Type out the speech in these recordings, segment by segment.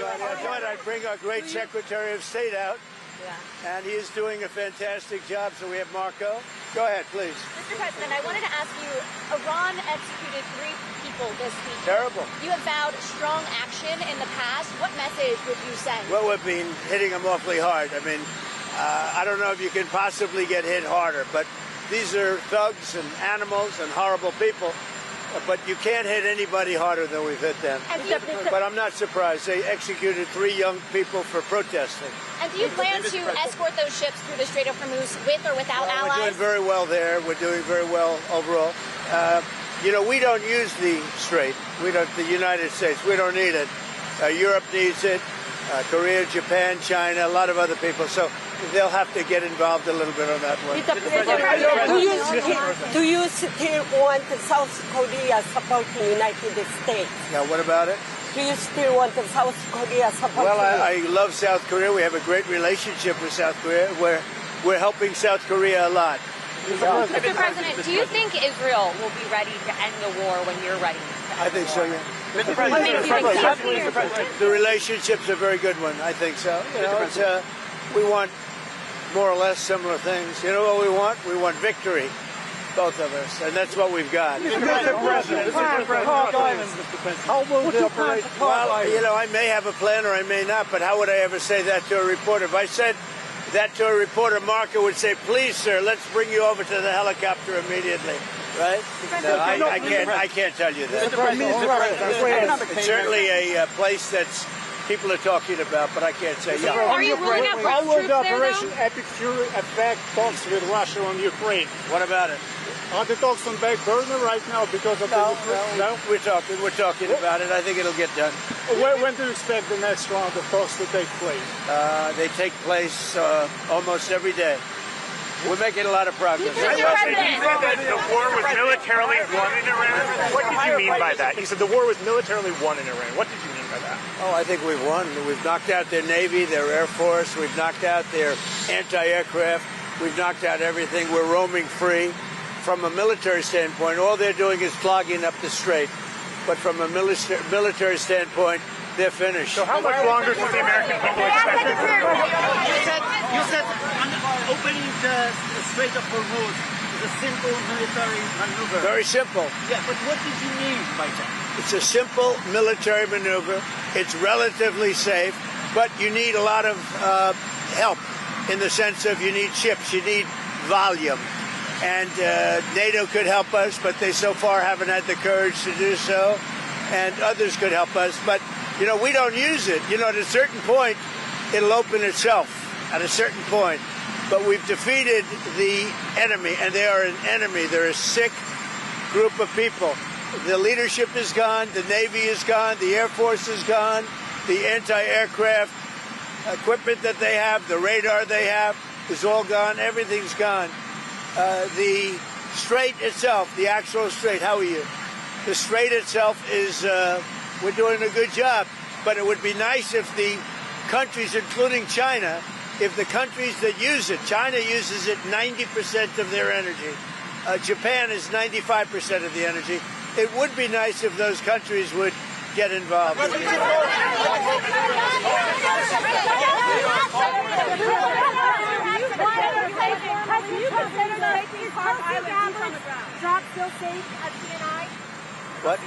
everybody. I thought I'd bring our great Secretary of State out. Yeah. And he is doing a fantastic job. So we have Marco. Go ahead, please. Mr. President, I wanted to ask you, Iran executed 3 people this week. Terrible. You have vowed strong action in the past. What message would you send? Well, we've been hitting them awfully hard. I mean, I don't know if you can possibly get hit harder, but these are thugs and animals and horrible people. But you can't hit anybody harder than we've hit them. But I'm not surprised. They executed 3 young people for protesting. And do you plan to escort those ships through the Strait of Hormuz with or without allies? We're doing very well there. We're doing very well overall. You know, we don't use the Strait. We don't. The United States. We don't need it. Europe needs it. Korea, Japan, China, a lot of other people. So they'll have to get involved a little bit on that one. Do you still want South Korea supporting United States? Now, what about it? Do you still want South Korea supporting? Well, I love South Korea. We have a great relationship with South Korea. We're helping South Korea a lot. Mr. President, do you think Israel will be ready to end the war when you're ready? I think so, yeah. Mr. President, the relationship's a very good one. I think so. You know, we want more or less similar things. You know what we want? We want victory, both of us, and that's what we've got. Mr. President, how will the operation? Well, you know, I may have a plan or I may not, but how would I ever say that to a reporter? If I said that to a reporter, Marco would say, "Please, sir, let's bring you over to the helicopter immediately." Right? No, I can't tell you that. It's certainly a place that's people are talking about, but I can't say. Yeah. Are you ruling out How will the troops there, Operation Epic Fury affect talks with Russia on Ukraine? What about it? Are the talks on back burner right now because of No, the... we're talking about it. I think it'll get done. When do you expect the next round of talks to take place? They take place almost every day. We're making a lot of progress. You said that the war was militarily won in Iran. What did you mean by that? You said the war was militarily won in Iran. What did you mean by that? Oh, I think we've won. We've knocked out their Navy, their Air Force. We've knocked out their anti-aircraft. We've knocked out everything. We're roaming free. From a military standpoint, all they're doing is clogging up the strait. But from a military standpoint, they're finished. So how much longer should the American people expect? You said opening the Strait of Hormuz is a simple military maneuver. Very simple. Yeah, but what did you mean by that? It's a simple military maneuver. It's relatively safe, but you need a lot of help in the sense of you need ships, you need volume. And NATO could help us, but they so far haven't had the courage to do so. And others could help us, but, you know, we don't use it. You know, at a certain point, it'll open itself at a certain point. But we've defeated the enemy, and they are an enemy. They're a sick group of people. The leadership is gone, the Navy is gone, the Air Force is gone, the anti-aircraft equipment that they have, the radar they have is all gone, everything's gone. The strait itself, the actual strait, how are you? The strait itself is, we're doing a good job, but it would be nice if the countries, including China, if the countries that use it, China uses it 90% of their energy. Japan is 95% of the energy. It would be nice if those countries would get involved. What?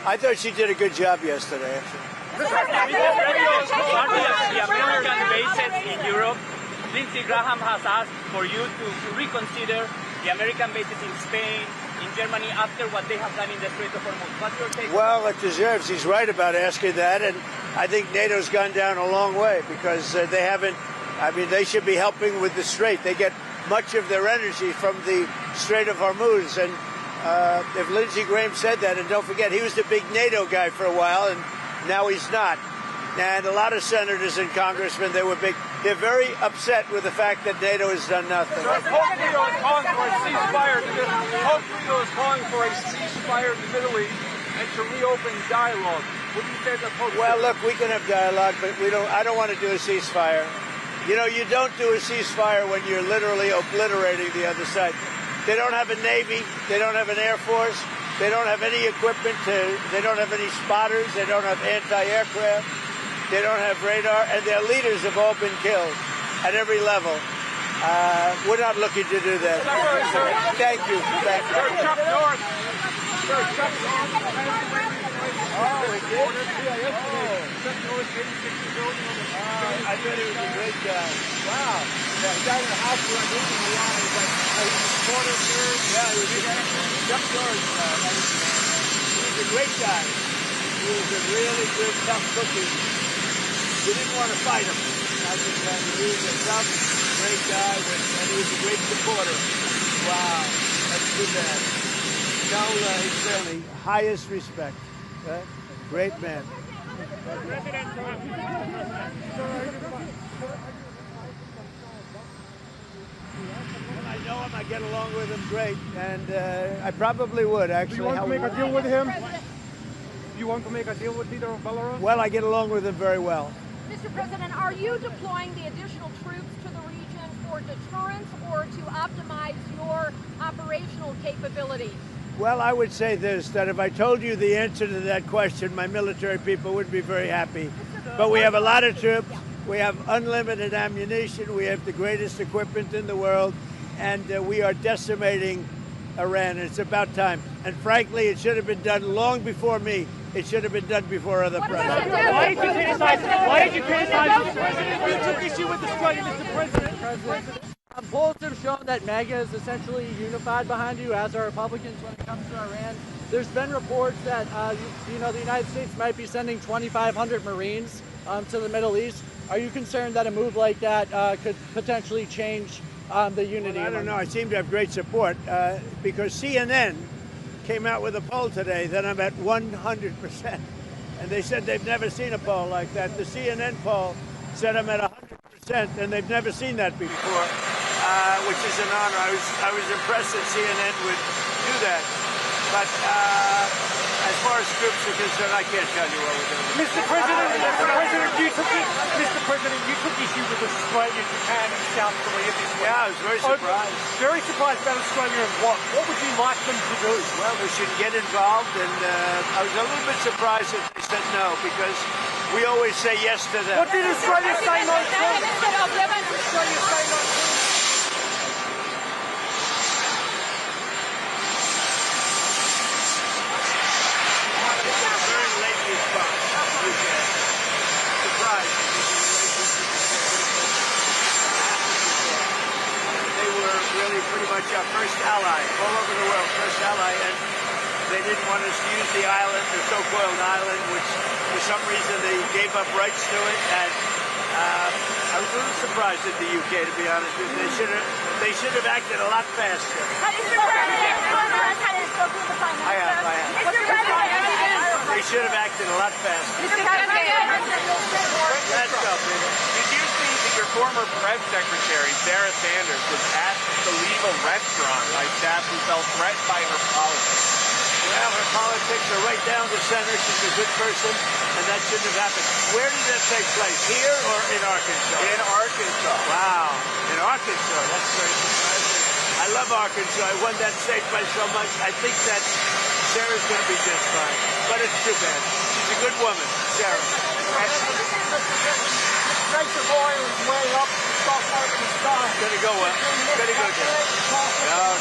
I thought she did a good job yesterday, actually. The American bases in Europe, Lindsey Graham has asked for you to reconsider the American bases in Spain, in Germany, after what they have done in the Strait of Hormuz. What's your take? Well, it deserves. He's right about asking that, and I think NATO's gone down a long way because they haven't. I mean, they should be helping with the Strait. They get much of their energy from the Strait of Hormuz, and if Lindsey Graham said that, and don't forget, he was the big NATO guy for a while, and now he's not. And a lot of senators and congressmen, they're very upset with the fact that NATO has done nothing. Pope Leo is calling for a ceasefire. Pope Leo is calling for a ceasefire in the Middle East and to reopen dialogue. Would you say that Pope? Well, look, we can have dialogue, but we don't. I don't want to do a ceasefire. You know, you don't do a ceasefire when you're literally obliterating the other side. They don't have a Navy. They don't have an Air Force. They don't have any equipment they don't have any spotters. They don't have anti-aircraft. They don't have radar. And their leaders have all been killed at every level. We're not looking to do that. Thank you. Thank you. Chuck North. Chuck North. Oh, he did? Chuck North, 86 years old. I bet he was a great guy. Wow. Yeah, he died in the hospital. I moved him along. He was a supporter here. Yeah, he was Chuck North. He was a great guy. He was a really good, tough cookie. We didn't want to fight him. He was a tough, great guy, and he was a great supporter. Wow. That's too bad. No, he's really highest respect. Great man. I know him. I get along with him great, and I probably would actually. Do you want to make a deal with him? You want to make a deal with leader of Belarus? Well, I get along with him very well. Mr. President, are you deploying the additional troops to the region for deterrence or to optimize your operational capabilities? Well, I would say this, that if I told you the answer to that question, my military people would be very happy. But we have a lot of troops. We have unlimited ammunition. We have the greatest equipment in the world. And we are decimating Iran. It's about time. And frankly, it should have been done long before me. It should have been done before other presidents. Why did you criticize Mr. President? You took issue with the strike, Mr. President. Polls have shown that MAGA is essentially unified behind you, as are Republicans when it comes to Iran. There's been reports that the United States might be sending 2,500 Marines to the Middle East. Are you concerned that a move like that could potentially change the unity? Well, I don't know. I seem to have great support because CNN came out with a poll today that I'm at 100%. And they said they've never seen a poll like that. The CNN poll said I'm at 100%, and they've never seen that before, which is an honor. I was impressed that CNN would do that. But as far as troops are concerned, I can't tell you what we're doing. Mr. President, you took issue with Australia, Japan, and South Korea this week. Yeah, I was very surprised. Very surprised about Australia and what? What would you like them to do? Well, they should get involved, and I was a little bit surprised that they said no, because we always say yes to them. What did Australia say no to? Australia say no to? Pretty much our first ally, all over the world, first ally, and they didn't want us to use the island, the so-called island, which for some reason they gave up rights to it, and I was a little surprised at the UK, to be honest with you. They should have acted a lot faster. I have. They should have acted a lot faster. Let's go, Peter. Did you see that your former press secretary, Sarah Sanders, was asked to leave a restaurant by staff who felt threatened by her politics? Well, her politics are right down the center. She's a good person, and that shouldn't have happened. Where did that take place? Here or in Arkansas? In Arkansas. Wow. In Arkansas. That's very surprising. I love Arkansas. I won that state by so much. I think that Sarah's going to be just fine. But it's too bad. She's a good woman, Sarah. The price of oil is way up. Stock market is down. Gonna go well. Gonna go down. No.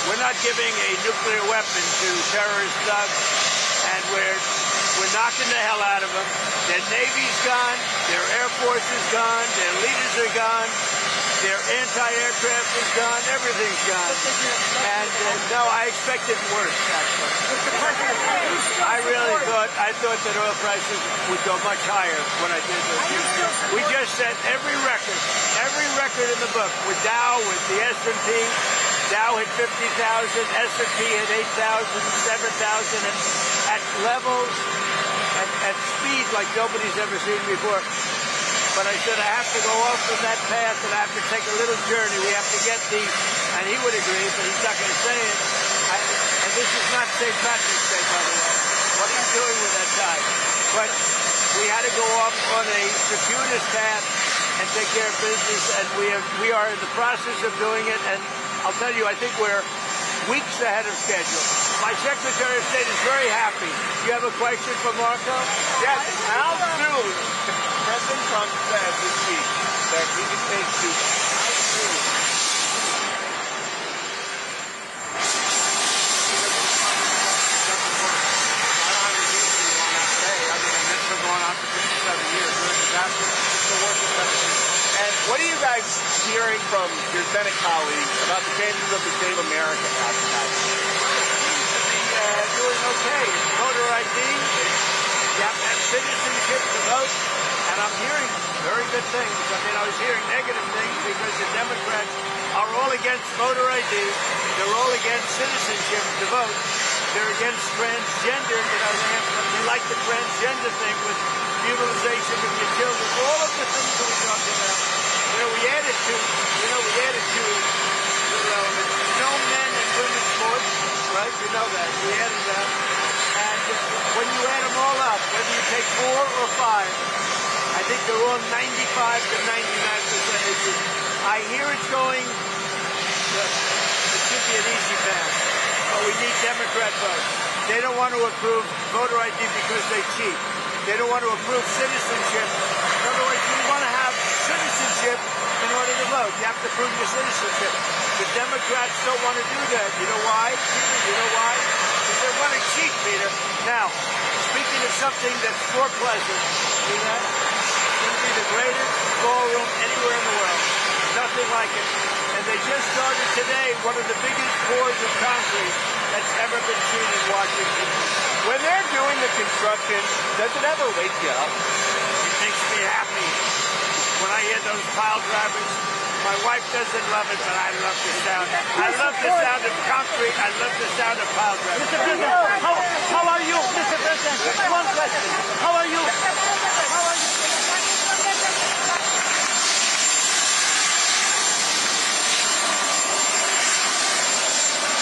We're not giving a nuclear weapon to terrorist thugs, and we're knocking the hell out of them. Their Navy's gone. Their Air Force is gone. Their leaders are gone. Their anti-aircraft is gone. Everything's gone. And no, I expected worse, actually. I thought that oil prices would go much higher when I did this. We just set every record in the book with Dow, with the S&P. Dow hit 50,000, S&P hit 8,000, 7,000 at levels, at speed like nobody's ever seen before. But I said, I have to go off of that path, and I have to take a little journey. We have to get and he would agree, but he's not going to say it. And this is not St. Patrick's Day, by the way. What are you doing with that tie? But we had to go off on a circuitous path and take care of business, and we are in the process of doing it. And I'll tell you, I think we're weeks ahead of schedule. My Secretary of State is very happy. You have a question for Marco? Yes, how soon President Trump said this week that he can take Cuba? And what are you guys hearing from your Senate colleagues about the changes of the Save America Act? Doing okay. It's voter ID. You have to have citizenship to vote. And I'm hearing very good things. I mean, I was hearing negative things because the Democrats are all against voter ID. They're all against citizenship to vote. They're against transgender. They like the transgender thing with utilization of your children. All of the things that we talked about. We added to the relevant. No men and women's sports, right? You know that. We added that. And when you add them all up, whether you take 4 or 5, I think they're all 95 to 99% issues. I hear it's going, it should be an easy pass, but we need Democrat votes. They don't want to approve voter ID because they cheat. They don't want to approve citizenship. In other words, we want to have citizenship in order to vote. You have to prove your citizenship. The Democrats don't want to do that. You know why? You know why? Because they want to cheat, Peter. Now, speaking of something that's more pleasant, see that? It's going to be the greatest ballroom anywhere in the world. Nothing like it. And they just started today one of the biggest pours of concrete that's ever been seen in Washington. When they're doing the construction, does it ever wake you up? It makes me happy. When I hear those pile drivers, my wife doesn't love it, but I love the sound. I love the sound of concrete. I love the sound of pile drivers.